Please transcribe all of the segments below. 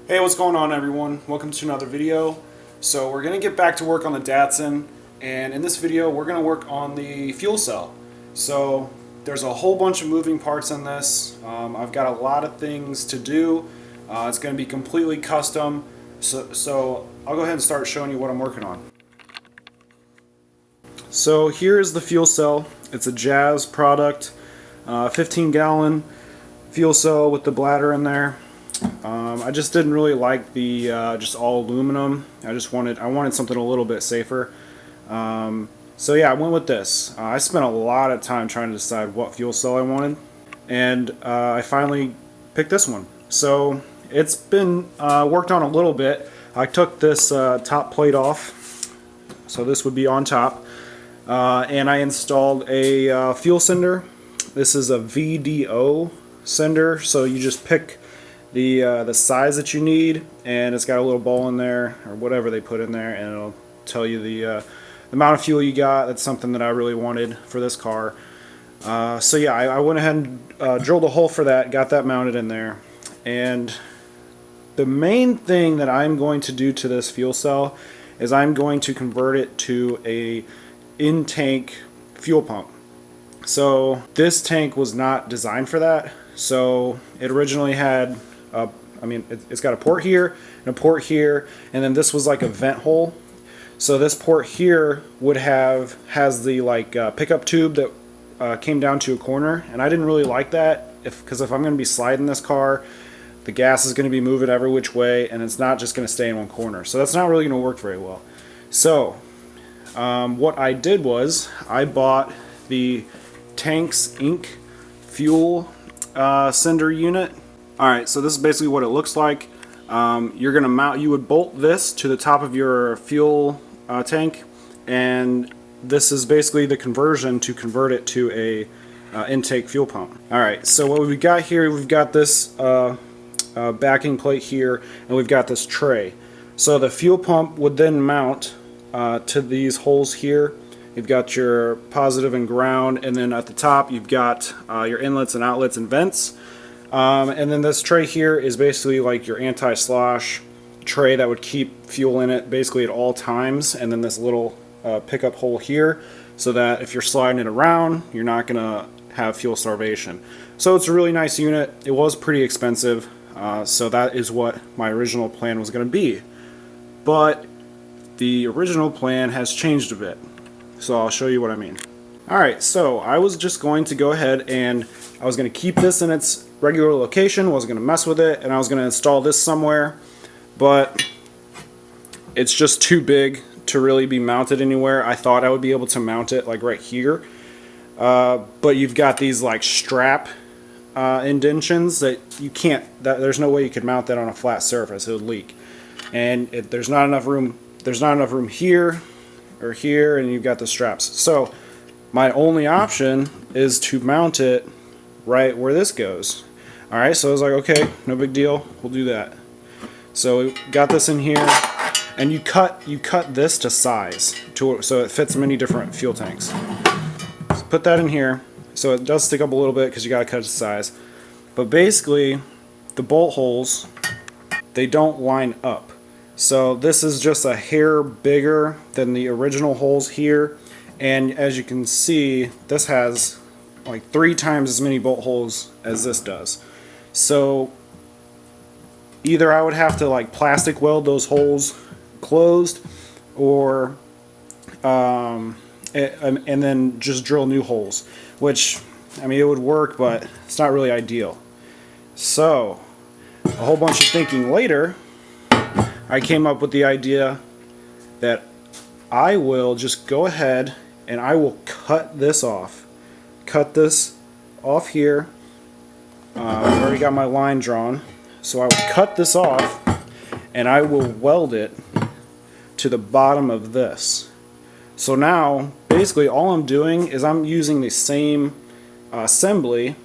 Hey, what's going on everyone? Welcome to another video. So we're going to get back to work on the Datsun, and in this video we're going to work on the fuel cell. So there's a whole bunch of moving parts in this. I've got a lot of things to do. It's going to be completely custom. So I'll go ahead and start showing you what I'm working on. So here is the fuel cell. It's a Jazz product, 15-gallon fuel cell with the bladder in there. I just didn't really like the just all aluminum. I wanted something a little bit safer. So yeah, I went with this. I spent a lot of time trying to decide what fuel cell I wanted, and I finally picked this one. So it's been worked on a little bit. I took this top plate off, so this would be on top, and I installed a fuel sender. This is a VDO sender, so you just pick the size that you need, and it's got a little bowl in there or whatever they put in there, and it'll tell you the amount of fuel you got. That's something that I really wanted for this car. So yeah, I went ahead and drilled a hole for that, got that mounted in there, and the main thing that I'm going to do to this fuel cell is I'm going to convert it to a in-tank fuel pump. So this tank was not designed for that. So it originally had it's got a port here and a port here, and then this was like a vent hole. So this port here has the pickup tube that came down to a corner, and I didn't really like that because if I'm going to be sliding this car, the gas is going to be moving every which way, and it's not just going to stay in one corner. So that's not really going to work very well. So what I did was I bought the Tanks Inc. fuel sender unit. Alright, so this is basically what it looks like. You would bolt this to the top of your fuel tank, and this is basically the conversion to convert it to a intake fuel pump. Alright, so what we've got here, we've got this backing plate here, and we've got this tray. So the fuel pump would then mount to these holes here. You've got your positive and ground, and then at the top you've got your inlets and outlets and vents. And then this tray here is basically like your anti-slosh tray that would keep fuel in it basically at all times, and then this little pickup hole here so that if you're sliding it around, you're not going to have fuel starvation. So it's a really nice unit. It was pretty expensive, so that is what my original plan was going to be. But the original plan has changed a bit. So I'll show you what I mean. Alright, so I was just going to go ahead and I was going to keep this in its regular location, wasn't going to mess with it, and I was going to install this somewhere, but it's just too big to really be mounted anywhere. I thought I would be able to mount it like right here, but you've got these like strap indentions that you can't, there's no way you could mount that on a flat surface. It would leak, and there's not enough room here or here, and you've got the straps. So my only option is to mount it right where this goes. Alright, so I was like, okay, no big deal, we'll do that. So we got this in here, and you cut this to size so it fits many different fuel tanks. So put that in here. So it does stick up a little bit because you gotta cut it to size. But basically the bolt holes, they don't line up. So this is just a hair bigger than the original holes here, and as you can see, this has like 3 times as many bolt holes as this does. So either I would have to like plastic weld those holes closed, or and then just drill new holes, which, I mean, it would work, but it's not really ideal. So a whole bunch of thinking later, I came up with the idea that I will just go ahead and I will cut this off. Cut this off here. I've already got my line drawn. So I will cut this off and I will weld it to the bottom of this. So now basically all I'm doing is I'm using the same assembly,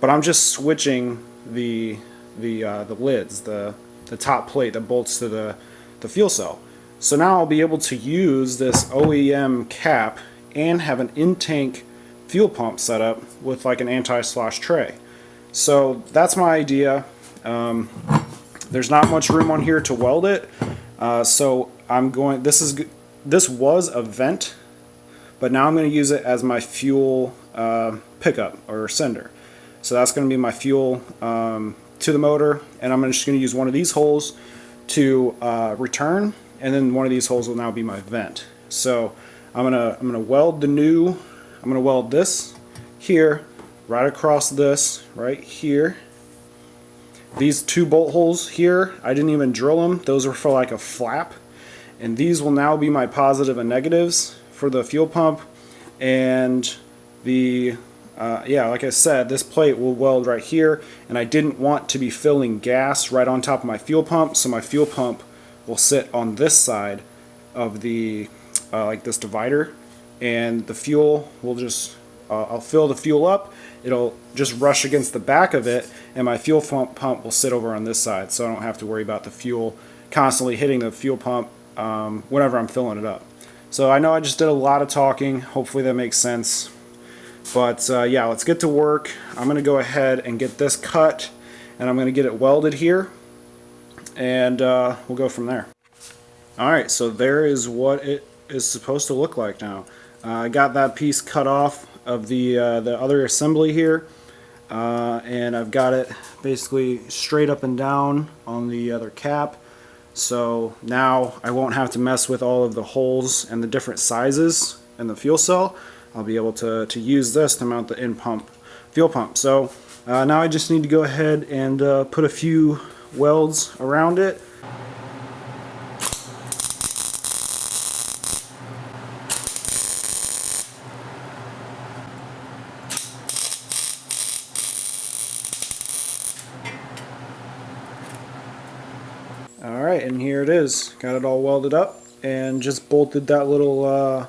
but I'm just switching the lids, the top plate that bolts to the fuel cell. So now I'll be able to use this OEM cap and have an in-tank fuel pump set up with like an anti-slosh tray. So that's my idea. There's not much room on here to weld it, so I'm going. This was a vent, but now I'm going to use it as my fuel pickup or sender. So that's going to be my fuel to the motor, and I'm just going to use one of these holes to return, and then one of these holes will now be my vent. So I'm gonna weld I'm gonna weld this here, right across this, right here. These 2 bolt holes here, I didn't even drill them. Those are for like a flap, and these will now be my positive and negatives for the fuel pump. And the yeah, like I said, this plate will weld right here, and I didn't want to be filling gas right on top of my fuel pump, so my fuel pump will sit on this side of the like this divider, and the fuel will just I'll fill the fuel up, it'll just rush against the back of it, and my fuel pump will sit over on this side, so I don't have to worry about the fuel constantly hitting the fuel pump whenever I'm filling it up. So I know I just did a lot of talking, hopefully that makes sense. But yeah, let's get to work. I'm going to go ahead and get this cut, and I'm going to get it welded here, and we'll go from there. Alright, so there is what it is supposed to look like now. I got that piece cut off of the other assembly here, and I've got it basically straight up and down on the other cap. So now I won't have to mess with all of the holes and the different sizes in the fuel cell. I'll be able to use this to mount the in-pump fuel pump. So now I just need to go ahead and put a few welds around it. Alright, and here it is. Got it all welded up and just bolted that little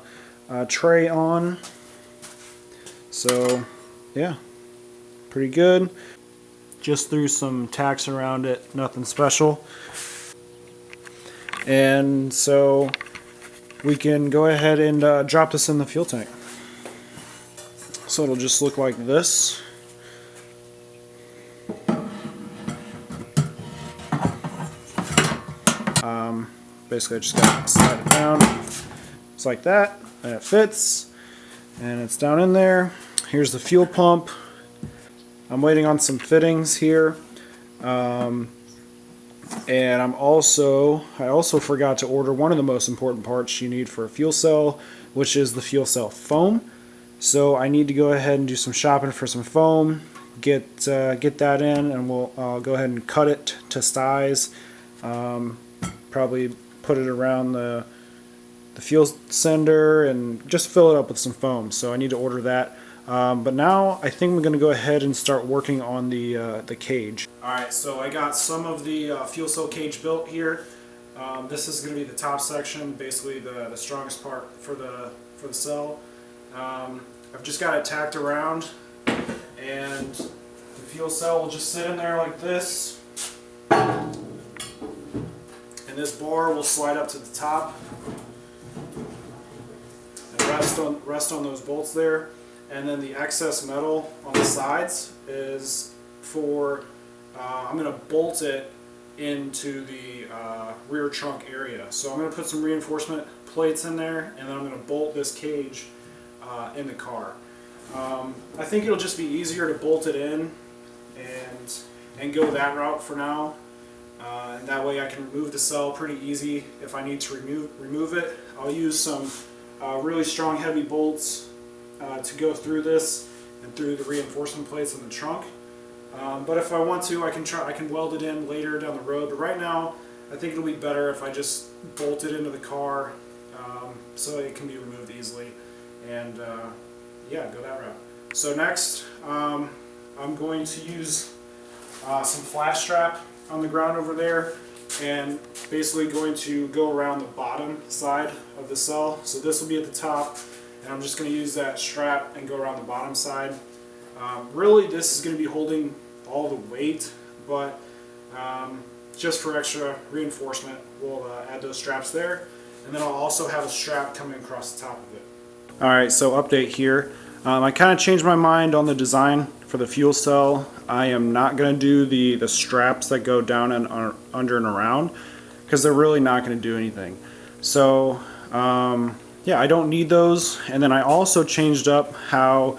tray on. So yeah, pretty good. Just threw some tacks around it, nothing special. And so we can go ahead and drop this in the fuel tank. So it'll just look like this. Basically I just got to slide it down just like that, and it fits, and it's down in there. Here's the fuel pump. I'm waiting on some fittings here, and I also forgot to order one of the most important parts you need for a fuel cell, which is the fuel cell foam. So I need to go ahead and do some shopping for some foam, get that in, and we'll go ahead and cut it to size. Probably put it around the fuel sender and just fill it up with some foam. So I need to order that. But now I think we're going to go ahead and start working on the cage. Alright, so I got some of the fuel cell cage built here. This is going to be the top section, basically the strongest part for the cell. I've just got it tacked around, and the fuel cell will just sit in there like this. And this bar will slide up to the top and rest on those bolts there. And then the excess metal on the sides is for, I'm going to bolt it into the rear trunk area. So I'm going to put some reinforcement plates in there, and then I'm going to bolt this cage in the car. I think it'll just be easier to bolt it in and go that route for now. And that way I can remove the cell pretty easy if I need to remove it. I'll use some really strong heavy bolts to go through this and through the reinforcement plates in the trunk. But if I want to, I can weld it in later down the road. But right now, I think it'll be better if I just bolt it into the car so it can be removed easily. And yeah, go that route. So next, I'm going to use some flash strap on the ground over there, and basically going to go around the bottom side of the cell. So this will be at the top, and I'm just going to use that strap and go around the bottom side. Really, this is going to be holding all the weight, but just for extra reinforcement, we'll add those straps there, and then I'll also have a strap coming across the top of it. Alright, so update here. I kind of changed my mind on the design for the fuel cell. I am not going to do the straps that go down and under and around, because they're really not going to do anything. So yeah, I don't need those. And then I also changed up how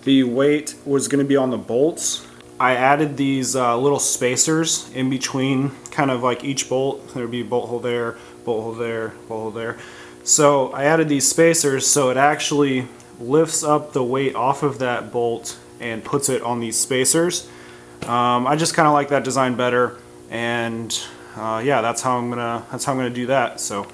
the weight was going to be on the bolts. I added these little spacers in between, kind of like each bolt. There'd be a bolt hole there, bolt hole there, bolt hole there. So I added these spacers so it actually lifts up the weight off of that bolt and puts it on these spacers. I just kind of like that design better, and yeah, that's how I'm gonna do that. So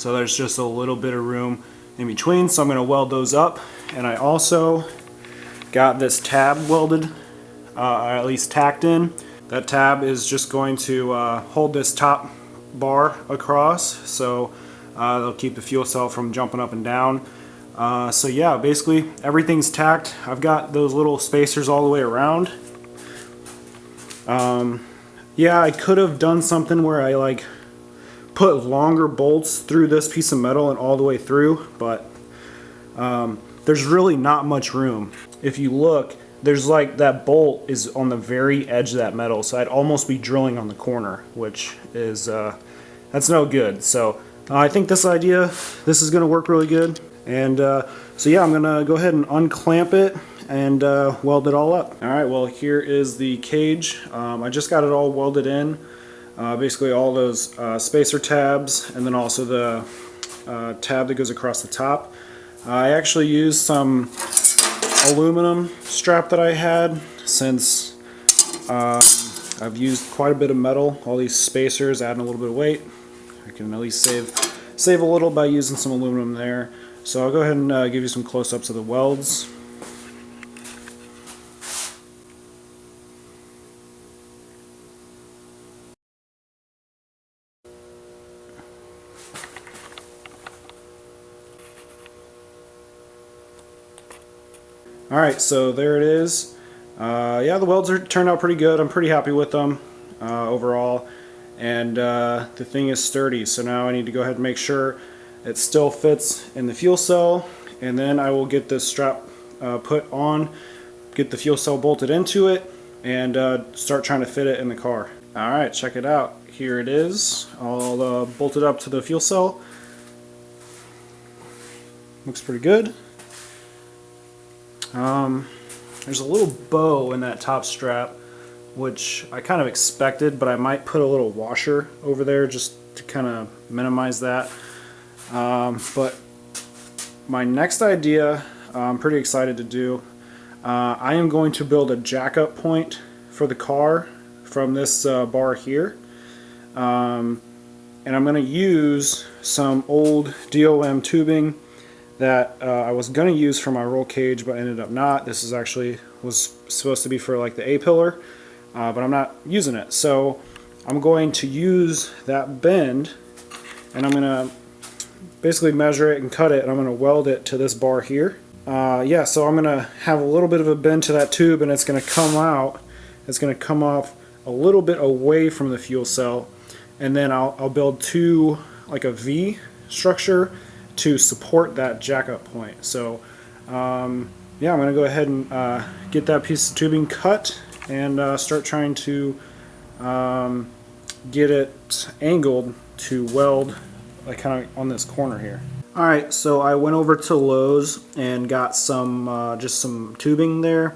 there's just a little bit of room in between, so I'm gonna weld those up. And I also got this tab welded, at least tacked in. That tab is just going to hold this top bar across, so they'll keep the fuel cell from jumping up and down. So yeah, basically everything's tacked. I've got those little spacers all the way around. Yeah, I could have done something where I like put longer bolts through this piece of metal and all the way through, but there's really not much room. If you look, there's like that bolt is on the very edge of that metal, so I'd almost be drilling on the corner, which is that's no good. So I think this is going to work really good. And so yeah, I'm going to go ahead and unclamp it and weld it all up. Alright, well, here is the cage. I just got it all welded in. Basically all those spacer tabs, and then also the tab that goes across the top. I actually used some aluminum strap that I had, since I've used quite a bit of metal. All these spacers adding a little bit of weight. I can at least save a little by using some aluminum there. So I'll go ahead and give you some close-ups of the welds. Alright, so there it is. Yeah, the welds turned out pretty good. I'm pretty happy with them overall. And the thing is sturdy, so now I need to go ahead and make sure it still fits in the fuel cell, and then I will get this strap put on, get the fuel cell bolted into it, and start trying to fit it in the car. Alright, check it out. Here it is, all bolted up to the fuel cell. Looks pretty good. There's a little bow in that top strap, which I kind of expected, but I might put a little washer over there just to kind of minimize that. But my next idea, I'm pretty excited to do. I am going to build a jack-up point for the car from this bar here. And I'm going to use some old DOM tubing that I was going to use for my roll cage, but ended up not. This is actually was supposed to be for like the A-pillar, but I'm not using it. So I'm going to use that bend, and I'm going to basically measure it and cut it, and I'm going to weld it to this bar here. Yeah, so I'm going to have a little bit of a bend to that tube, and it's going to come out. It's going to come off a little bit away from the fuel cell, and then I'll build two, like a V structure to support that jack-up point. So yeah, I'm going to go ahead and get that piece of tubing cut and start trying to get it angled to weld like kind of on this corner here. Alright, so I went over to Lowe's and got some just some tubing there,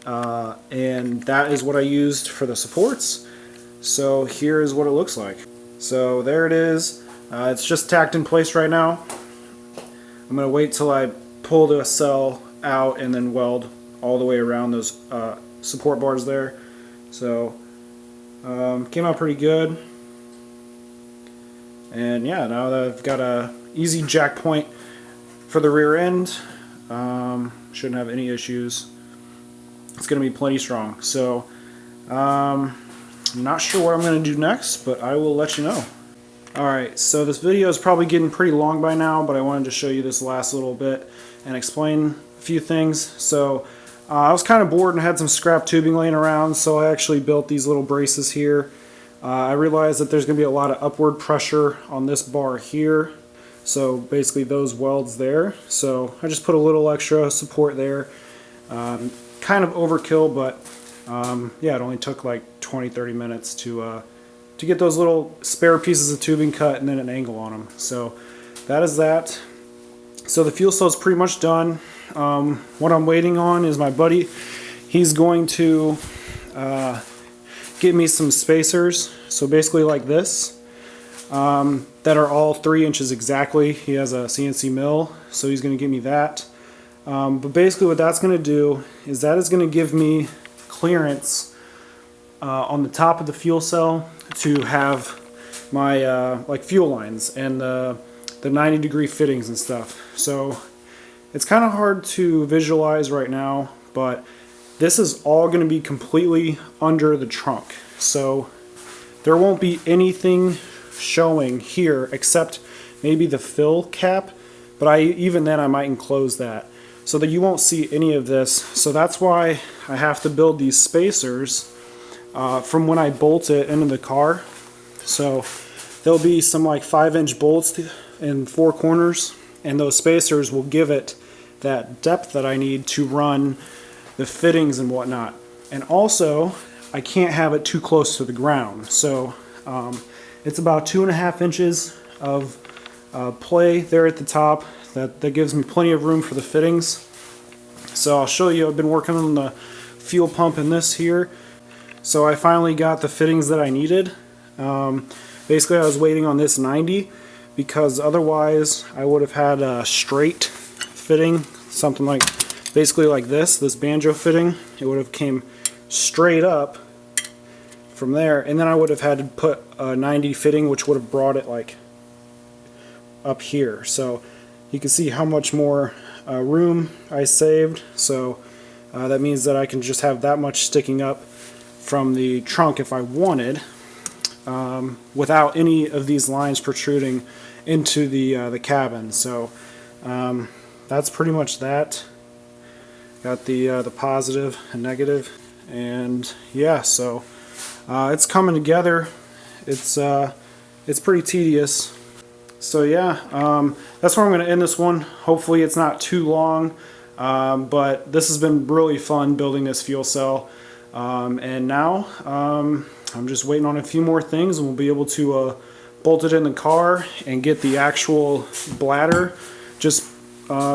and that is what I used for the supports. So here is what it looks like. So there it is. It's just tacked in place right now. I'm going to wait till I pull the cell out and then weld all the way around those support bars there. So came out pretty good. And yeah, now that I've got a easy jack point for the rear end, shouldn't have any issues. It's going to be plenty strong. So I'm not sure what I'm going to do next, but I will let you know. Alright, so this video is probably getting pretty long by now, but I wanted to show you this last little bit and explain a few things. So I was kind of bored and had some scrap tubing laying around, so I actually built these little braces here. I realized that there's going to be a lot of upward pressure on this bar here, So basically those welds there. So I just put a little extra support there. Kind of overkill, but yeah, it only took like 20-30 minutes to get those little spare pieces of tubing cut and then an angle on them. So that is that. So the fuel cell is pretty much done. What I'm waiting on is my buddy. He's going to get me some spacers. So basically like this, that are all 3 inches exactly. He has a CNC mill, so he's going to give me that. But basically what that's going to do is that is going to give me clearance on the top of the fuel cell to have my like fuel lines and the 90-degree fittings and stuff. So it's kind of hard to visualize right now, but this is all going to be completely under the trunk. So there won't be anything showing here except maybe the fill cap, but even then I might enclose that so that you won't see any of this. So that's why I have to build these spacers from when I bolt it into the car. So there'll be some like 5-inch bolts in 4 corners, and those spacers will give it that depth that I need to run the fittings and whatnot. And also I can't have it too close to the ground. So it's about 2.5 inches of play there at the top. That gives me plenty of room for the fittings. So I'll show you. I've been working on the fuel pump in this here. So I finally got the fittings that I needed. Basically I was waiting on this 90 because otherwise I would have had a straight fitting, something like basically like this banjo fitting. It would have came straight up from there, and then I would have had to put a 90 fitting, which would have brought it like up here. So you can see how much more room I saved. So that means that I can just have that much sticking up from the trunk if I wanted, without any of these lines protruding into the cabin. So that's pretty much that. Got the positive and negative, and yeah, so it's coming together. It's pretty tedious. So yeah, that's where I'm going to end this one. Hopefully it's not too long, but this has been really fun building this fuel cell, and now I'm just waiting on a few more things, and we'll be able to bolt it in the car and get the actual bladder just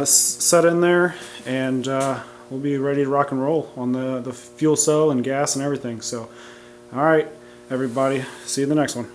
set in there, and we'll be ready to rock and roll on the fuel cell and gas and everything. So alright everybody, see you in the next one.